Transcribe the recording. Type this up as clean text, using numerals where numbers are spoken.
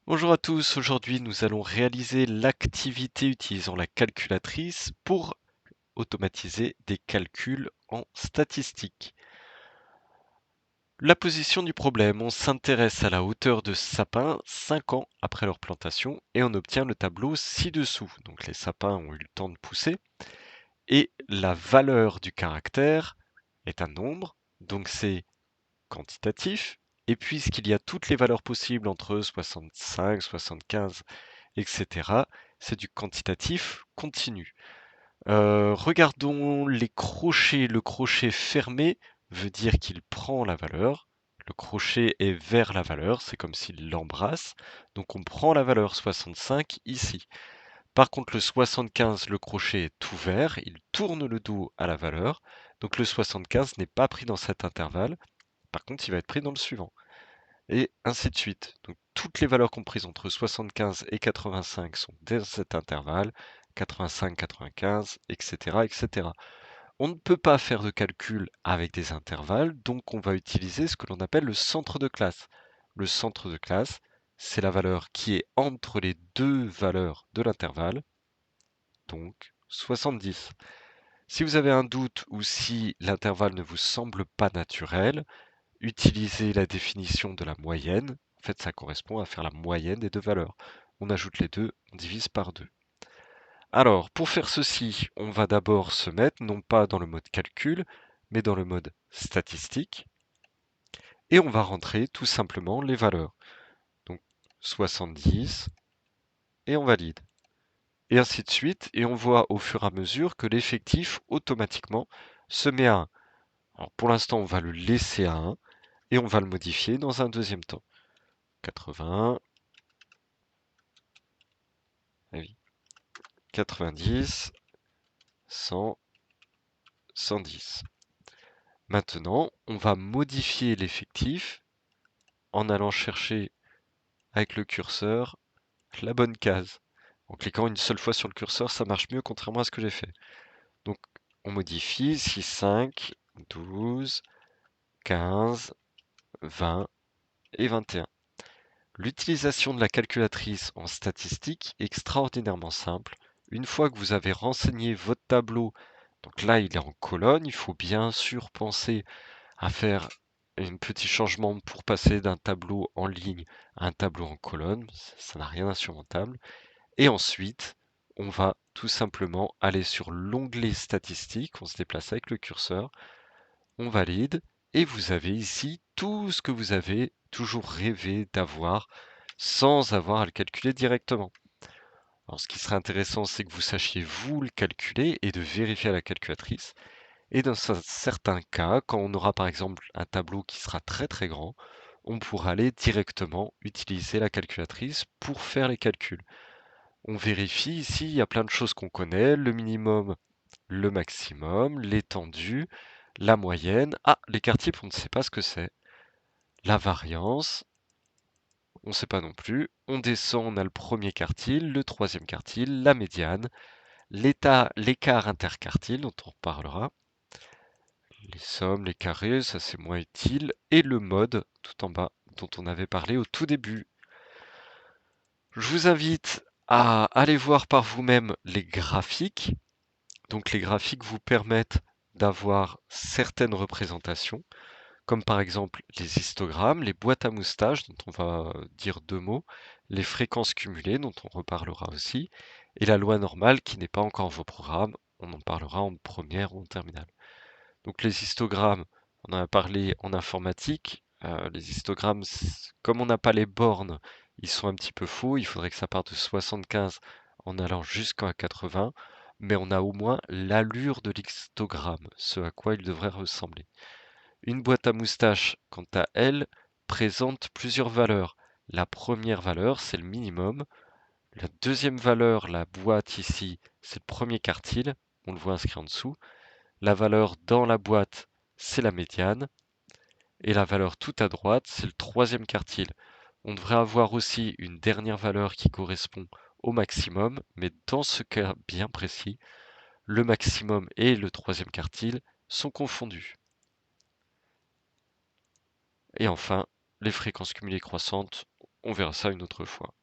Bonjour à tous, aujourd'hui nous allons réaliser l'activité utilisant la calculatrice pour automatiser des calculs en statistique. La position du problème, on s'intéresse à la hauteur de sapins 5 ans après leur plantation et on obtient le tableau ci-dessous. Donc les sapins ont eu le temps de pousser et la valeur du caractère est un nombre, donc c'est quantitatif. Et puisqu'il y a toutes les valeurs possibles entre 65, 75 etc. C'est du quantitatif continu. Regardons les crochets. Le crochet fermé veut dire qu'il prend la valeur. Le crochet est vers la valeur, c'est comme s'il l'embrasse. Donc on prend la valeur 65 ici. Par contre, le 75, le crochet est ouvert, il tourne le dos à la valeur. Donc le 75 n'est pas pris dans cet intervalle. Par contre, il va être pris dans le suivant et ainsi de suite. Donc toutes les valeurs comprises entre 75 et 85 sont dans cet intervalle, 85, 95, etc., etc. On ne peut pas faire de calcul avec des intervalles, donc on va utiliser ce que l'on appelle le centre de classe. Le centre de classe, c'est la valeur qui est entre les deux valeurs de l'intervalle, donc 70. Si vous avez un doute ou si l'intervalle ne vous semble pas naturel, utilisez la définition de la moyenne. En fait, ça correspond à faire la moyenne des deux valeurs. On ajoute les deux, on divise par 2. Alors, pour faire ceci, on va d'abord se mettre non pas dans le mode calcul, mais dans le mode statistique. Et on va rentrer tout simplement les valeurs. Donc 70, et on valide. Et ainsi de suite, et on voit au fur et à mesure que l'effectif automatiquement se met à 1. Alors pour l'instant, on va le laisser à 1, et on va le modifier dans un deuxième temps. 80, ah oui, 90, 100, 110. Maintenant, on va modifier l'effectif en allant chercher avec le curseur la bonne case. En cliquant une seule fois sur le curseur, ça marche mieux contrairement à ce que j'ai fait. Donc, on modifie 6, 5, 12, 15, 20 et 21. L'utilisation de la calculatrice en statistique est extraordinairement simple. Une fois que vous avez renseigné votre tableau, donc là il est en colonne, il faut bien sûr penser à faire un petit changement pour passer d'un tableau en ligne à un tableau en colonne, ça n'a rien d'insurmontable. Et ensuite, on va tout simplement aller sur l'onglet statistique, on se déplace avec le curseur, on valide, et vous avez ici tout ce que vous avez toujours rêvé d'avoir sans avoir à le calculer directement. Alors ce qui serait intéressant, c'est que vous sachiez vous le calculer et de vérifier à la calculatrice. Et dans certains cas, quand on aura par exemple un tableau qui sera très très grand, on pourra aller directement utiliser la calculatrice pour faire les calculs. On vérifie ici, il y a plein de choses qu'on connaît, le minimum, le maximum, l'étendue, la moyenne. Ah, l'écart type, on ne sait pas ce que c'est. La variance, on ne sait pas non plus. On descend, on a le premier quartile, le troisième quartile, la médiane, l'écart interquartile dont on reparlera. Les sommes, les carrés, ça c'est moins utile. Et le mode, tout en bas, dont on avait parlé au tout début. Je vous invite à aller voir par vous-même les graphiques. Donc les graphiques vous permettent d'avoir certaines représentations, comme par exemple les histogrammes, les boîtes à moustaches, dont on va dire deux mots, les fréquences cumulées, dont on reparlera aussi, et la loi normale qui n'est pas encore vos programmes, on en parlera en première ou en terminale. Donc les histogrammes, on en a parlé en informatique. Les histogrammes, comme on n'a pas les bornes, ils sont un petit peu faux. Il faudrait que ça parte de 75 en allant jusqu'à 80, mais on a au moins l'allure de l'histogramme, ce à quoi il devrait ressembler. Une boîte à moustaches, quant à elle, présente plusieurs valeurs. La première valeur, c'est le minimum. La deuxième valeur, la boîte ici, c'est le premier quartile. On le voit inscrit en dessous. La valeur dans la boîte, c'est la médiane. Et la valeur tout à droite, c'est le troisième quartile. On devrait avoir aussi une dernière valeur qui correspond au maximum, mais dans ce cas bien précis, le maximum et le troisième quartile sont confondus. Et enfin, les fréquences cumulées croissantes, on verra ça une autre fois.